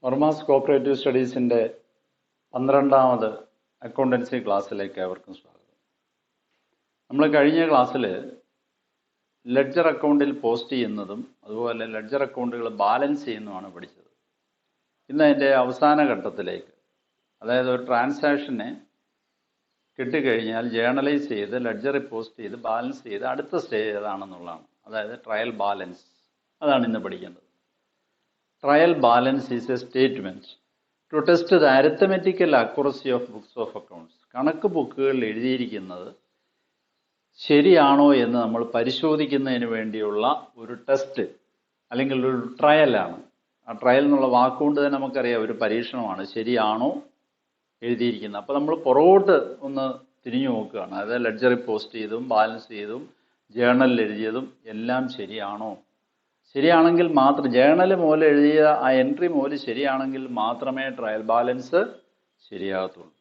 Varmas cooperative സ്റ്റഡീസിൻ്റെ 12ാമത് accountancy ക്ലാസ്സിലേക്ക് അവർക്കും സ്വാഗതം. നമ്മൾ കഴിഞ്ഞ ക്ലാസ്സിൽ ലെഡ്ജർ അക്കൗണ്ടിൽ പോസ്റ്റ് ചെയ്യുന്നതും അതുപോലെ ലെഡ്ജർ അക്കൗണ്ടുകൾ ബാലൻസ് ചെയ്യുന്നതുമാണ് പഠിച്ചത്. ഇന്ന് അതിൻ്റെ അവസാന ഘട്ടത്തിലേക്ക്, അതായത് ഒരു ട്രാൻസാക്ഷനെ കിട്ടിക്കഴിഞ്ഞാൽ ജേർണലൈസ് ചെയ്ത് ലെഡ്ജറിൽ പോസ്റ്റ് ചെയ്ത് ബാലൻസ് ചെയ്ത് അടുത്ത സ്റ്റേജ് ഏതാണെന്നുള്ളതാണ്, അതായത് ട്രയൽ ബാലൻസ്. അതാണ് ഇന്ന് പഠിക്കേണ്ടത്. Trial balance is a statement to test the arithmetical accuracy of books of accounts. കണക്ക് ബുക്കുകളിൽ എഴുതിയിരിക്കുന്നത് ശരിയാണോ എന്ന് നമ്മൾ പരിശോധിക്കുന്നതിന് വേണ്ടിയുള്ള ഒരു ടെസ്റ്റ് അല്ലെങ്കിൽ ഒരു ട്രയലാണ്. ആ ട്രയൽ എന്നുള്ള വാക്കുകൊണ്ട് തന്നെ നമുക്കറിയാം ഒരു പരീക്ഷണമാണ്. ശരിയാണോ എഴുതിയിരിക്കുന്നത്. അപ്പോൾ നമ്മൾ പുറകോട്ട് ഒന്ന് തിരിഞ്ഞു നോക്കുകയാണ്. അതായത് ലെഡ്ജറിൽ പോസ്റ്റ് ചെയ്തും ബാലൻസ് ചെയ്തും ജേർണലിൽ എഴുതിയതും എല്ലാം ശരിയാണോ. ശരിയാണെങ്കിൽ മാത്രം, ജേർണൽ മൂലം എഴുതിയ ആ എൻട്രി മൂലം ശരിയാണെങ്കിൽ മാത്രമേ ട്രയൽ ബാലൻസ് ശരിയാകത്തുള്ളൂ.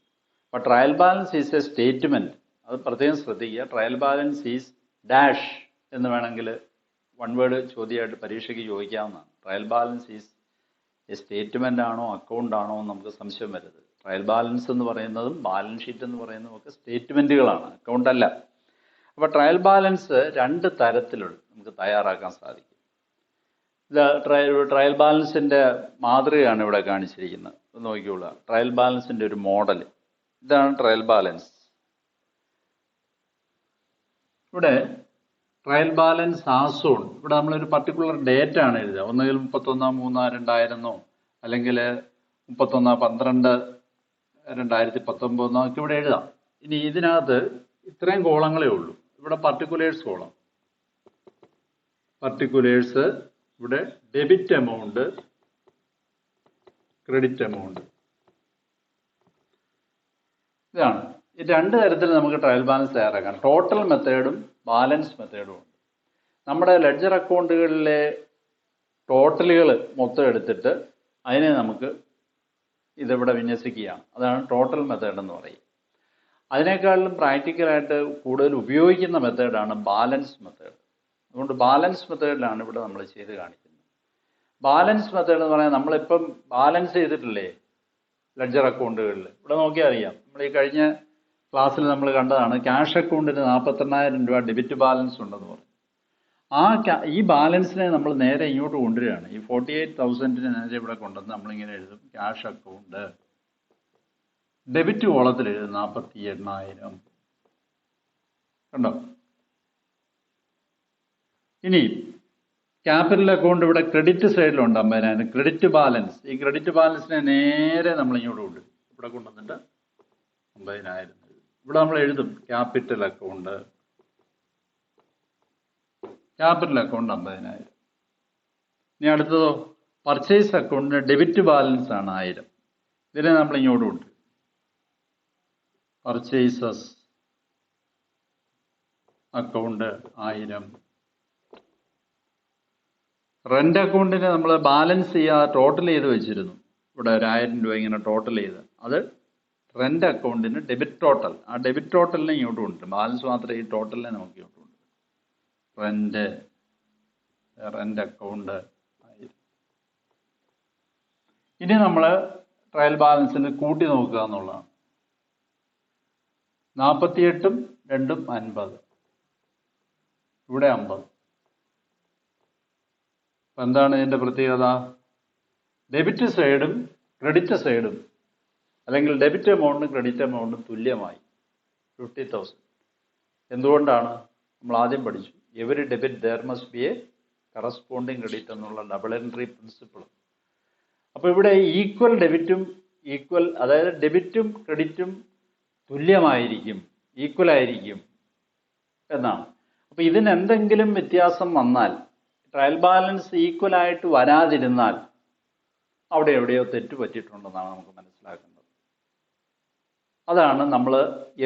അപ്പോൾ trial balance is a statement. അത് പ്രത്യേകം ശ്രദ്ധിക്കുക. ട്രയൽ ബാലൻസ് ഈസ് ഡാഷ് എന്ന് വേണമെങ്കിൽ വൺ വേർഡ് ചോദ്യമായിട്ട് പരീക്ഷയ്ക്ക് ചോദിക്കാവുന്നതാണ്. Trial balance is a statement ആണോ അക്കൗണ്ട് ആണോ എന്ന് നമുക്ക് സംശയം വരരുത്. ട്രയൽ ബാലൻസ് എന്ന് പറയുന്നതും ബാലൻസ് ഷീറ്റ് എന്ന് പറയുന്നതും ഒക്കെ സ്റ്റേറ്റ്മെൻറ്റുകളാണ്, അക്കൗണ്ട് അല്ല. അപ്പോൾ ട്രയൽ ബാലൻസ് രണ്ട് തരത്തിലുള്ള നമുക്ക് തയ്യാറാക്കാൻ സാധിക്കും. ഇത് ട്രയൽ ബാലൻസിൻ്റെ മാതൃകയാണ് ഇവിടെ കാണിച്ചിരിക്കുന്നത്. നോക്കിക്കൊള്ളുക. ട്രയൽ ബാലൻസിൻ്റെ ഒരു മോഡൽ ഇതാണ്. ട്രയൽ ബാലൻസ് ഇവിടെ ട്രയൽ ബാലൻസ് ആസോൺ. ഇവിടെ നമ്മളൊരു പർട്ടിക്കുലർ ഡേറ്റ് ആണ് എഴുതുക. ഒന്നുകിൽ 31/3/2000 അല്ലെങ്കിൽ 31/12/2019 നമുക്ക് ഇവിടെ എഴുതാം. ഇനി ഇതിനകത്ത് ഇത്രയും കോളങ്ങളേ ഉള്ളൂ. ഇവിടെ പർട്ടിക്കുലേഴ്സ് കോളം, പർട്ടിക്കുലേഴ്സ്, ഇവിടെ ഡെബിറ്റ് എമൗണ്ട്, ക്രെഡിറ്റ് എമൗണ്ട്. ഇതാണ്. ഈ രണ്ട് തരത്തിൽ നമുക്ക് ട്രയൽ ബാലൻസ് തയ്യാറാക്കാം. ടോട്ടൽ മെത്തേഡും ബാലൻസ് മെത്തേഡും ഉണ്ട്. നമ്മുടെ ലെഡ്ജർ അക്കൗണ്ടുകളിലെ ടോട്ടലുകൾ മൊത്തം എടുത്തിട്ട് അതിനെ നമുക്ക് ഇതിവിടെ വിന്യസിക്കുകയാണ്. അതാണ് ടോട്ടൽ മെത്തേഡ് എന്ന് പറയും. അതിനേക്കാളും പ്രാക്ടിക്കലായിട്ട് കൂടുതൽ ഉപയോഗിക്കുന്ന മെത്തേഡാണ് ബാലൻസ് മെത്തേഡ്. അതുകൊണ്ട് ബാലൻസ് മെത്തേഡിലാണ് ഇവിടെ നമ്മൾ ചെയ്ത് കാണിക്കുന്നത്. ബാലൻസ് മെത്തേഡ് എന്ന് പറയാൻ നമ്മളിപ്പം ബാലൻസ് ചെയ്തിട്ടില്ലേ ലെഡ്ജർ അക്കൗണ്ടുകളിൽ. ഇവിടെ നോക്കിയാൽ അറിയാം. നമ്മൾ ഈ കഴിഞ്ഞ ക്ലാസ്സിൽ നമ്മൾ കണ്ടതാണ് ക്യാഷ് അക്കൗണ്ടിന് 48,000 രൂപ ഡെബിറ്റ് ബാലൻസ് ഉണ്ടെന്ന് പറഞ്ഞു. ഈ ബാലൻസിനെ നമ്മൾ നേരെ ഇങ്ങോട്ട് കൊണ്ടുവരികയാണ്. ഈ 48,000 നേരെ ഇവിടെ കൊണ്ടുവന്ന് നമ്മളിങ്ങനെ എഴുതും ക്യാഷ് അക്കൗണ്ട്. ഡെബിറ്റ് കോളത്തിൽ എഴുതും 48,000. കണ്ടോ? ഇനി ക്യാപിറ്റൽ അക്കൗണ്ട് ഇവിടെ ക്രെഡിറ്റ് സൈഡിലുണ്ട് 50,000 ക്രെഡിറ്റ് ബാലൻസ്. ഈ ക്രെഡിറ്റ് ബാലൻസിനെ നേരെ നമ്മൾ ഇങ്ങോട്ട് കൊണ്ടുവരും. ഇവിടെ കൊണ്ടുവന്നിട്ട് 50,000 ഇവിടെ നമ്മൾ എഴുതും ക്യാപിറ്റൽ അക്കൗണ്ട്. Capital account 50,000. ഇനി അടുത്തതോ പർച്ചേസ് അക്കൗണ്ടിന് ഡെബിറ്റ് ബാലൻസ് ആണ് 1000. ഇതിനെ നമ്മൾ ഇങ്ങോട്ട് കൊണ്ടുവരും. Purchases account 1000. റെന്റ് അക്കൗണ്ടിന് നമ്മൾ ബാലൻസ് ചെയ്യാതെ ടോട്ടൽ ചെയ്ത് വെച്ചിരുന്നു. ഇവിടെ 1,000 രൂപ ഇങ്ങനെ ടോട്ടൽ ചെയ്ത്, അത് റെന്റ് അക്കൗണ്ടിന് ഡെബിറ്റ് ടോട്ടൽ. ആ ഡെബിറ്റ് ടോട്ടലിനെ ഇങ്ങോട്ട് കൊണ്ടുവരും. ബാലൻസ് മാത്രമേ ഈ ടോട്ടലിനെ നമുക്ക് ഇങ്ങോട്ട് കൊണ്ടുവരും. Rent account 1000. ഇനി നമ്മൾ ട്രയൽ ബാലൻസിന് കൂട്ടി നോക്കുക എന്നുള്ളതാണ്. 48 2 50. ഇവിടെ 50. അപ്പം എന്താണ് ഇതിൻ്റെ പ്രത്യേകത? ഡെബിറ്റ് സൈഡും ക്രെഡിറ്റ് സൈഡും അല്ലെങ്കിൽ ഡെബിറ്റ് എമൗണ്ടും ക്രെഡിറ്റ് എമൗണ്ടും തുല്യമായി 50,000. എന്തുകൊണ്ടാണ്? നമ്മൾ ആദ്യം പഠിച്ചു every debit there must be a corresponding credit എന്നുള്ള ഡബിൾ എൻട്രി പ്രിൻസിപ്പിൾ. അപ്പോൾ ഇവിടെ ഈക്വൽ ഡെബിറ്റും ഈക്വൽ, അതായത് ഡെബിറ്റും ക്രെഡിറ്റും തുല്യമായിരിക്കും, ഈക്വൽ ആയിരിക്കും എന്നാണ്. അപ്പോൾ ഇതിനെന്തെങ്കിലും വ്യത്യാസം വന്നാൽ, ട്രയൽ ബാലൻസ് ഈക്വൽ ആയിട്ട് വരാതിരുന്നാൽ അവിടെ എവിടെയോ തെറ്റ് പറ്റിയിട്ടുണ്ടെന്നാണ് നമുക്ക് മനസ്സിലാക്കേണ്ടത്. അതാണ് നമ്മൾ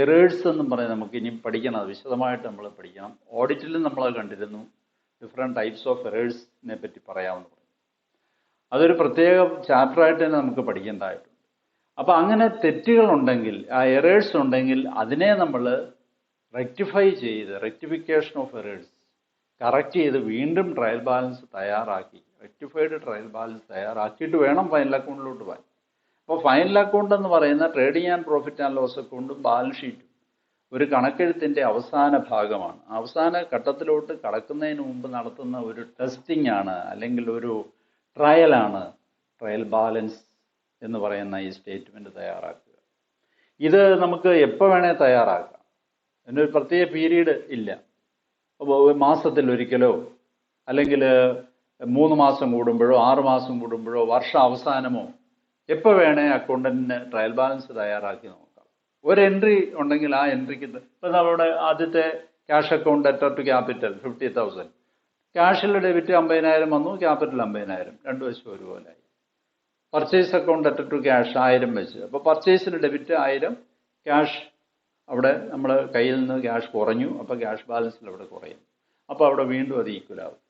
എറേഴ്സ് എന്നും പറയുന്നത്. നമുക്ക് ഇനി പഠിക്കണം, വിശദമായിട്ട് നമ്മൾ പഠിക്കണം. ഓഡിറ്റിലും നമ്മളത് കണ്ടിരുന്നു. ഡിഫറെൻറ്റ് ടൈപ്സ് ഓഫ് എറേഴ്സിനെ പറ്റി പറയാമെന്ന് പറയും. അതൊരു പ്രത്യേക ചാപ്റ്ററായിട്ട് തന്നെ നമുക്ക് പഠിക്കേണ്ടതായിട്ടുണ്ട്. അപ്പോൾ അങ്ങനെ തെറ്റുകളുണ്ടെങ്കിൽ, ആ എറേഴ്സ് ഉണ്ടെങ്കിൽ അതിനെ നമ്മൾ റെക്ടിഫൈ ചെയ്ത് റെക്ടിഫിക്കേഷൻ ഓഫ് എറേഴ്സ് കറക്റ്റ് ചെയ്ത് വീണ്ടും ട്രയൽ ബാലൻസ് തയ്യാറാക്കി റെക്ടിഫൈഡ് ട്രയൽ ബാലൻസ് തയ്യാറാക്കിയിട്ട് വേണം ഫൈനൽ അക്കൗണ്ടിലോട്ട് പോകാൻ. അപ്പോൾ ഫൈനൽ അക്കൗണ്ട് എന്ന് പറയുന്ന trading and profit and loss അക്കൗണ്ടും ബാലൻസ് ഷീറ്റും ഒരു കണക്കെഴുത്തിൻ്റെ അവസാന ഭാഗമാണ്. അവസാന ഘട്ടത്തിലോട്ട് കടക്കുന്നതിന് മുമ്പ് നടത്തുന്ന ഒരു ടെസ്റ്റിംഗ് ആണ്, അല്ലെങ്കിൽ ഒരു ട്രയലാണ് ട്രയൽ ബാലൻസ് എന്ന് പറയുന്ന ഈ സ്റ്റേറ്റ്മെൻറ്റ് തയ്യാറാക്കുക. ഇത് നമുക്ക് എപ്പോൾ വേണേൽ തയ്യാറാക്കാം, അതിനൊരു പ്രത്യേക പീരീഡ് ഇല്ല. മാസത്തിൽ ഒരിക്കലോ അല്ലെങ്കിൽ 3 മാസം കൂടുമ്പോഴോ 6 മാസം കൂടുമ്പോഴോ വർഷ അവസാനമോ എപ്പോൾ വേണേ അക്കൗണ്ടന്റിന് ട്രയൽ ബാലൻസ് തയ്യാറാക്കി നോക്കാം. ഒരു എൻട്രി ഉണ്ടെങ്കിൽ ആ എൻട്രിക്ക് ഇപ്പം നമ്മുടെ ആദ്യത്തെ cash account debtor to capital 50,000, ക്യാഷിൽ ഡെബിറ്റ് 50,000 വന്നു, ക്യാപിറ്റൽ 50,000, രണ്ടു വശം ഒരുപോലായി. Purchase account debtor to cash 1000 വെച്ച്, അപ്പോൾ പർച്ചേസിൽ ഡെബിറ്റ് 1000, ക്യാഷ് അവിടെ നമ്മൾ കയ്യിൽ നിന്ന് ക്യാഷ് കുറഞ്ഞു, അപ്പോൾ ക്യാഷ് ബാലൻസിൽ അവിടെ കുറയും, അപ്പോൾ അവിടെ വീണ്ടും അത് ഈക്വലാവും.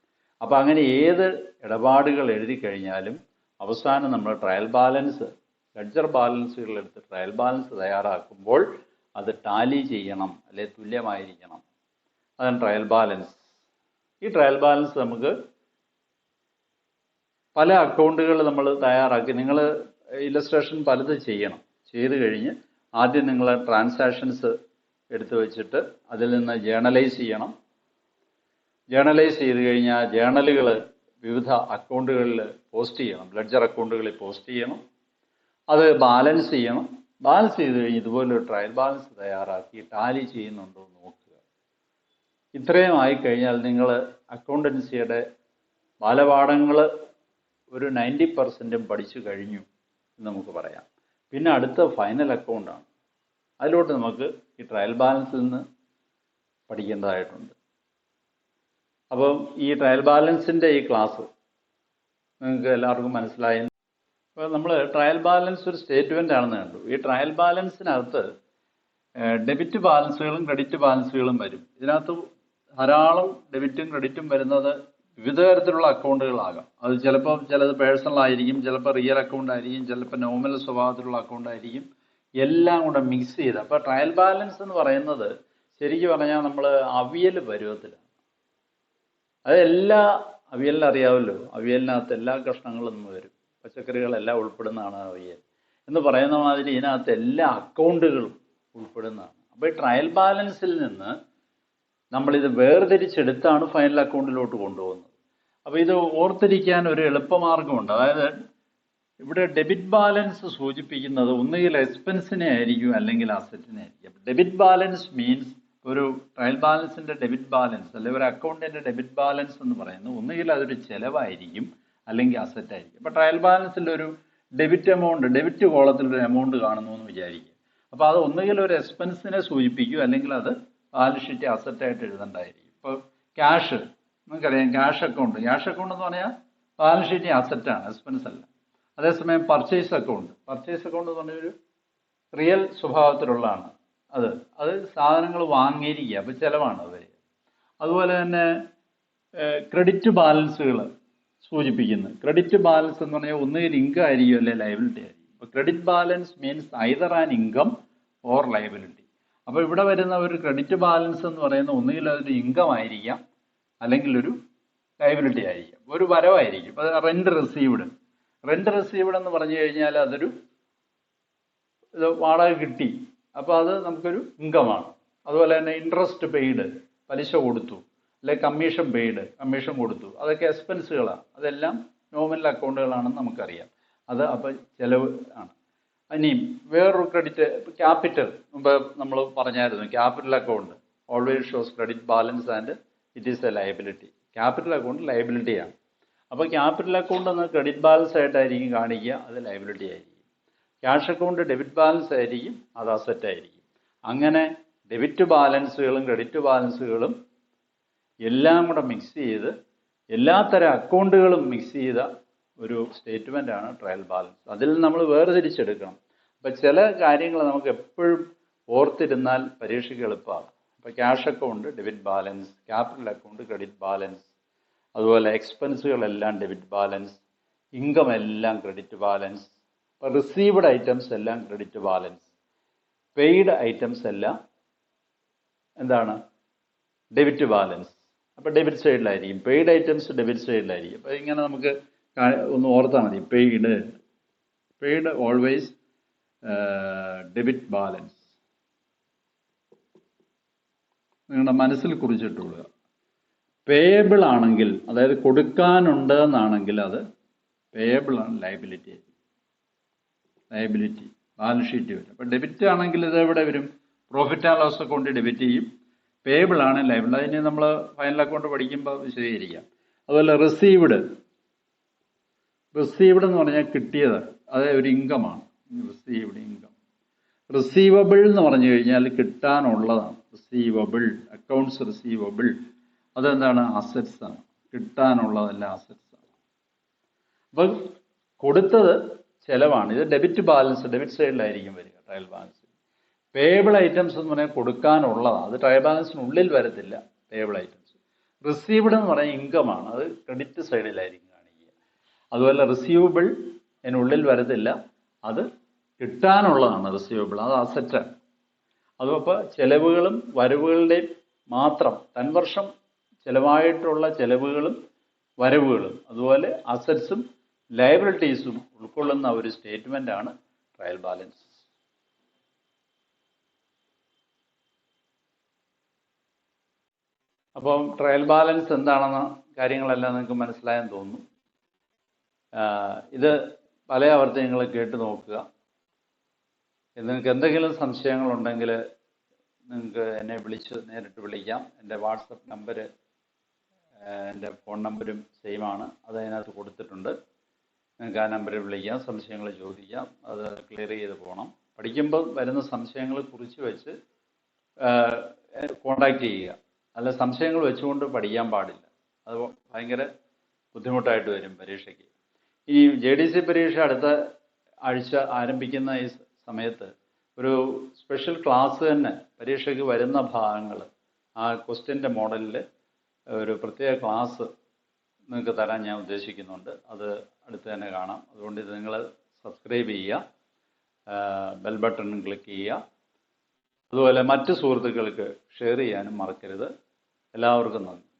അപ്പോൾ അങ്ങനെ ഏത് ഇടപാടുകൾ എഴുതി കഴിഞ്ഞാലും അവസാനം നമ്മൾ ട്രയൽ ബാലൻസ് ലെഡ്ജർ ബാലൻസുകൾ എടുത്ത് ട്രയൽ ബാലൻസ് തയ്യാറാക്കുമ്പോൾ അത് ടാലി ചെയ്യണം, അല്ലെ തുല്യമായിരിക്കണം. അതാണ് ട്രയൽ ബാലൻസ്. ഈ ട്രയൽ ബാലൻസ് നമുക്ക് പല അക്കൗണ്ടുകൾ നമ്മൾ തയ്യാറാക്കി, നിങ്ങൾ ഇല്ലസ്ട്രേഷൻ പലത് ചെയ്യണം. ചെയ്ത് കഴിഞ്ഞ് ആദ്യം നിങ്ങൾ ട്രാൻസാക്ഷൻസ് എടുത്തു വെച്ചിട്ട് അതിൽ നിന്ന് ജേർണലൈസ് ചെയ്യണം. ജേർണലൈസ് ചെയ്ത് കഴിഞ്ഞാൽ ജേർണലുകൾ വിവിധ അക്കൗണ്ടുകളിൽ പോസ്റ്റ് ചെയ്യണം, ലെഡ്ജർ അക്കൗണ്ടുകളിൽ പോസ്റ്റ് ചെയ്യണം. അത് ബാലൻസ് ചെയ്യണം. ബാലൻസ് ചെയ്ത് കഴിഞ്ഞ് ഇതുപോലൊരു ട്രയൽ ബാലൻസ് തയ്യാറാക്കി ടാലി ചെയ്യുന്നുണ്ടോ എന്ന് നോക്കുക. ഇത്രയും ആയിക്കഴിഞ്ഞാൽ നിങ്ങൾ അക്കൗണ്ടൻസിയുടെ ബാലപാഠങ്ങൾ ഒരു 90% പഠിച്ചു കഴിഞ്ഞു എന്ന് നമുക്ക് പറയാം. പിന്നെ അടുത്ത ഫൈനൽ അക്കൗണ്ടാണ്. അതിലോട്ട് നമുക്ക് ഈ ട്രയൽ ബാലൻസിൽ നിന്ന് പഠിക്കേണ്ടതായിട്ടുണ്ട്. അപ്പം ഈ ട്രയൽ ബാലൻസിൻ്റെ ഈ ക്ലാസ് നിങ്ങൾക്ക് എല്ലാവർക്കും മനസ്സിലായി. അപ്പോൾ നമ്മൾ ട്രയൽ ബാലൻസ് ഒരു സ്റ്റേറ്റ്മെൻ്റ് ആണെന്ന് കണ്ടു. ഈ ട്രയൽ ബാലൻസിനകത്ത് ഡെബിറ്റ് ബാലൻസുകളും ക്രെഡിറ്റ് ബാലൻസുകളും വരും. ഇതിനകത്ത് ധാരാളം ഡെബിറ്റും ക്രെഡിറ്റും വരുന്നത് വിവിധ തരത്തിലുള്ള അക്കൗണ്ടുകളാകാം. അത് ചിലപ്പോൾ ചിലത് പേഴ്സണൽ ആയിരിക്കും, ചിലപ്പോൾ റിയൽ അക്കൗണ്ട് ആയിരിക്കും, ചിലപ്പോൾ നോമിനൽ സ്വഭാവത്തിലുള്ള അക്കൗണ്ട് ആയിരിക്കും, എല്ലാം കൂടെ മിക്സ് ചെയ്ത്. അപ്പോൾ ട്രയൽ ബാലൻസ് എന്ന് പറയുന്നത് ശരിക്കും പറഞ്ഞാൽ നമ്മൾ അവിയൽ പരുവത്തിലാണ്. അത് അവിയലിന് അറിയാമല്ലോ, അവിയലിനകത്ത് എല്ലാ കഷ്ണങ്ങളും വരും, പച്ചക്കറികളെല്ലാം ഉൾപ്പെടുന്നതാണ് അവിയൽ എന്ന് പറയുന്ന മാതിരി ഇതിനകത്ത് എല്ലാ അക്കൗണ്ടുകളും ഉൾപ്പെടുന്നതാണ്. അപ്പോൾ ഈ ട്രയൽ ബാലൻസിൽ നിന്ന് നമ്മളിത് വേർതിരിച്ചെടുത്താണ് ഫൈനൽ അക്കൗണ്ടിലോട്ട് കൊണ്ടുപോകുന്നത്. അപ്പോൾ ഇത് ഓർത്തിരിക്കാൻ ഒരു എളുപ്പമാർഗമുണ്ട്. അതായത് ഇവിടെ ഡെബിറ്റ് ബാലൻസ് സൂചിപ്പിക്കുന്നത് ഒന്നുകിൽ എക്സ്പെൻസിനെ ആയിരിക്കും അല്ലെങ്കിൽ അസറ്റിനെ ആയിരിക്കും. ഡെബിറ്റ് ബാലൻസ് മീൻസ് ഒരു ട്രയൽ ബാലൻസിൻ്റെ ഡെബിറ്റ് ബാലൻസ് അല്ലെങ്കിൽ ഒരു അക്കൗണ്ടിൻ്റെ ഡെബിറ്റ് ബാലൻസ് എന്ന് പറയുന്നത് ഒന്നുകിൽ അതൊരു ചിലവായിരിക്കും അല്ലെങ്കിൽ അസറ്റ് ആയിരിക്കും. അപ്പോൾ ട്രയൽ ബാലൻസിൽ ഒരു ഡെബിറ്റ് എമൗണ്ട്, ഡെബിറ്റ് കോളത്തിലൊരു എമൗണ്ട് കാണുന്നു എന്ന് വിചാരിക്കുക. അപ്പോൾ അത് ഒന്നുകിൽ ഒരു എക്സ്പെൻസിനെ സൂചിപ്പിക്കും അല്ലെങ്കിൽ അത് ബാലൻസ് ഷീറ്റ് അസറ്റായിട്ട് എഴുതേണ്ടതായിരിക്കും. ഇപ്പോൾ ക്യാഷ് നമുക്കറിയാം, ക്യാഷ് അക്കൗണ്ട് എന്ന് പറഞ്ഞാൽ ബാലൻസ് ഷീറ്റ് അസറ്റാണ്, എക്സ്പെൻസ് അല്ല. അതേസമയം പർച്ചേസ് അക്കൗണ്ട് എന്ന് പറഞ്ഞാൽ ഒരു റിയൽ സ്വഭാവത്തിലുള്ളതാണ്. അത് സാധനങ്ങൾ വാങ്ങിയിരിക്കുക, അപ്പോൾ ചിലവാണ് അത്. അതുപോലെ തന്നെ ക്രെഡിറ്റ് ബാലൻസുകൾ സൂചിപ്പിക്കുന്നത്, ക്രെഡിറ്റ് ബാലൻസ് എന്ന് പറഞ്ഞാൽ ഒന്നുകിൽ ഇൻകം ആയിരിക്കും അല്ലെങ്കിൽ ലയബിലിറ്റി ആയിരിക്കും. അപ്പോൾ credit balance means either an income or liability. അപ്പോൾ ഇവിടെ വരുന്ന ഒരു ക്രെഡിറ്റ് ബാലൻസ് എന്ന് പറയുന്നത് ഒന്നുകിൽ അതൊരു ഇൻകം ആയിരിക്കാം അല്ലെങ്കിൽ ഒരു ലയബിലിറ്റി ആയിരിക്കാം, ഒരു വരവായിരിക്കും. ഇപ്പോൾ റെന്റ് റിസീവ്ഡ് എന്ന് പറഞ്ഞു കഴിഞ്ഞാൽ അതൊരു വാടക കിട്ടി, അപ്പോൾ അത് നമുക്കൊരു ഇൻകമാണ്. അതുപോലെ തന്നെ ഇൻട്രസ്റ്റ് പെയ്ഡ്, പലിശ കൊടുത്തു, അല്ലെ കമ്മീഷൻ കൊടുത്തു, അതൊക്കെ എക്സ്പെൻസുകളാണ്. അതെല്ലാം നോമിനൽ അക്കൗണ്ടുകളാണെന്ന് നമുക്കറിയാം. അത് അപ്പോൾ ചിലവ് ആണ്. ഇനിയും വേറൊരു ക്രെഡിറ്റ്, ക്യാപിറ്റൽ, മുമ്പ് നമ്മൾ പറഞ്ഞായിരുന്നു, capital account always shows credit balance and it is a liability. Capital account ലയബിലിറ്റിയാണ്. അപ്പോൾ ക്യാപിറ്റൽ അക്കൗണ്ട് എന്ന് ക്രെഡിറ്റ് ബാലൻസ് ആയിട്ടായിരിക്കും കാണിക്കുക, അത് ലയബിലിറ്റി ആയിരിക്കും. ക്യാഷ് അക്കൗണ്ട് ഡെബിറ്റ് ബാലൻസ് ആയിരിക്കും, അത് അസറ്റ് ആയിരിക്കും. അങ്ങനെ ഡെബിറ്റ് ബാലൻസുകളും ക്രെഡിറ്റ് ബാലൻസുകളും എല്ലാം കൂടെ മിക്സ് ചെയ്ത് എല്ലാത്തരം അക്കൗണ്ടുകളും മിക്സ് ചെയ്ത ഒരു സ്റ്റേറ്റ്മെൻ്റാണ് ട്രയൽ ബാലൻസ്. അതിൽ നമ്മൾ വേർതിരിച്ചെടുക്കണം. അപ്പം ചില കാര്യങ്ങൾ നമുക്ക് എപ്പോഴും ഓർത്തിരുന്നാൽ പരീക്ഷയ്ക്ക് എളുപ്പമാണ്. അപ്പോൾ cash account debit balance, capital account credit balance, അതുപോലെ എക്സ്പെൻസുകളെല്ലാം ഡെബിറ്റ് ബാലൻസ്, ഇൻകം എല്ലാം ക്രെഡിറ്റ് ബാലൻസ്, അപ്പോൾ റിസീവ്ഡ് ഐറ്റംസ് എല്ലാം ക്രെഡിറ്റ് ബാലൻസ്, പെയ്ഡ് ഐറ്റംസ് എല്ലാം എന്താണ് ഡെബിറ്റ് ബാലൻസ്. അപ്പോൾ ഡെബിറ്റ് സൈഡിലായിരിക്കും. പെയ്ഡ് ഐറ്റംസ് ഡെബിറ്റ് സൈഡിലായിരിക്കും. അപ്പോൾ ഇങ്ങനെ നമുക്ക് ഒന്ന് ഓർത്താൽ മതി. പെയ്ഡ് ഓൾവേസ് ഡെബിറ്റ് ബാലൻസ് നിങ്ങളുടെ മനസ്സിൽ കുറിച്ചിട്ടുള്ളൂ. പേയബിൾ ആണെങ്കിൽ, അതായത് കൊടുക്കാനുണ്ട് എന്നാണെങ്കിൽ അത് പേയബിൾ ആണ്, ലയബിലിറ്റി ബാലൻസ് ഷീറ്റ് വരും. അപ്പോൾ ഡെബിറ്റ് ആണെങ്കിൽ ഇത് എവിടെ വരും? Profit and loss account debit ചെയ്യും. പേയബിൾ ആണ് ലയബിൾ. അതിന് നമ്മൾ ഫൈനൽ അക്കൗണ്ട് പഠിക്കുമ്പോൾ വിശദീകരിക്കാം. അതുപോലെ റിസീവ്ഡ് എന്ന് പറഞ്ഞാൽ കിട്ടിയത്, അത് ഒരു ഇൻകമാണ്. Received income. റിസീവബിൾ എന്ന് പറഞ്ഞു കഴിഞ്ഞാൽ കിട്ടാനുള്ളതാണ്. റിസീവബിൾ, അക്കൗണ്ട്സ് റിസീവബിൾ, അതെന്താണ്? അസറ്റ്സ് ആണ്. കിട്ടാനുള്ളതല്ല, അസറ്റ്സ് ആണ്. അപ്പം കൊടുത്തത് ചെലവാണ്. ഇത് ഡെബിറ്റ് ബാലൻസ്, ഡെബിറ്റ് സൈഡിലായിരിക്കും വരിക, ട്രയൽ ബാലൻസ്. പേയബിൾ ഐറ്റംസ് എന്ന് പറഞ്ഞാൽ കൊടുക്കാനുള്ളതാണ്. അത് ട്രയൽ ബാലൻസിനുള്ളിൽ വരത്തില്ല, പേയബിൾ ഐറ്റംസ്. റിസീവ്ഡ് എന്ന് പറഞ്ഞാൽ ഇൻകമാണ്. അത് ക്രെഡിറ്റ് സൈഡിലായിരിക്കും കാണിക്കുക. അതുപോലെ റിസീവബിൾ അതിനുള്ളിൽ വരത്തില്ല, അത് കിട്ടാനുള്ളതാണ് റിസീവബിൾ, അത് അസറ്റാണ്. അതപ്പോൾ ചെലവുകളും വരവുകളുടെയും മാത്രം തൻവർഷം ചെലവായിട്ടുള്ള ചെലവുകളും വരവുകളും അതുപോലെ അസറ്റ്സും ലയബിലിറ്റീസും ഉൾക്കൊള്ളുന്ന ഒരു സ്റ്റേറ്റ്മെൻ്റ് ആണ് ട്രയൽ ബാലൻസ്. അപ്പം ട്രയൽ ബാലൻസ് എന്താണെന്ന കാര്യങ്ങളെല്ലാം നിങ്ങൾക്ക് മനസ്സിലായെന്ന് തോന്നുന്നു. ഇത് പല ആവർത്തി നിങ്ങൾ കേട്ട് നോക്കുക. നിങ്ങൾക്ക് എന്തെങ്കിലും സംശയങ്ങളുണ്ടെങ്കിൽ നിങ്ങൾക്ക് എന്നെ നേരിട്ട് വിളിക്കാം. എൻ്റെ വാട്സപ്പ് നമ്പർ, എൻ്റെ ഫോൺ നമ്പരും സെയിമാണ്, അത് അതിനകത്ത് കൊടുത്തിട്ടുണ്ട്. നിങ്ങൾക്ക് ആ നമ്പറിൽ വിളിക്കാം, സംശയങ്ങൾ ചോദിക്കാം, അത് ക്ലിയർ ചെയ്ത് പോകണം. പഠിക്കുമ്പോൾ വരുന്ന സംശയങ്ങൾ കുറിച്ച് വെച്ച് കോണ്ടാക്ട് ചെയ്യുക. അല്ല സംശയങ്ങൾ വെച്ചുകൊണ്ട് പഠിക്കാൻ പാടില്ല, അത് ഭയങ്കര ബുദ്ധിമുട്ടായിട്ട് വരും പരീക്ഷയ്ക്ക്. ഈ JDC പരീക്ഷ അടുത്ത ആഴ്ച ആരംഭിക്കുന്ന ഈ സമയത്ത് ഒരു സ്പെഷ്യൽ ക്ലാസ് തന്നെ പരീക്ഷയ്ക്ക് വരുന്ന ഭാഗങ്ങൾ, ആ ക്വസ്റ്റ്യൻ്റെ മോഡലിൽ ഒരു പ്രത്യേക ക്ലാസ് നിങ്ങൾക്ക് തരാൻ ഞാൻ ഉദ്ദേശിക്കുന്നുണ്ട്. അത് അടുത്ത് തന്നെ കാണാം. അതുകൊണ്ട് ഇത് നിങ്ങൾ സബ്സ്ക്രൈബ് ചെയ്യുക, ബെൽ ബട്ടൺ ക്ലിക്ക് ചെയ്യുക. അതുപോലെ മറ്റ് സുഹൃത്തുക്കൾക്ക് ഷെയർ ചെയ്യാനും മറക്കരുത്. എല്ലാവർക്കും നന്ദി.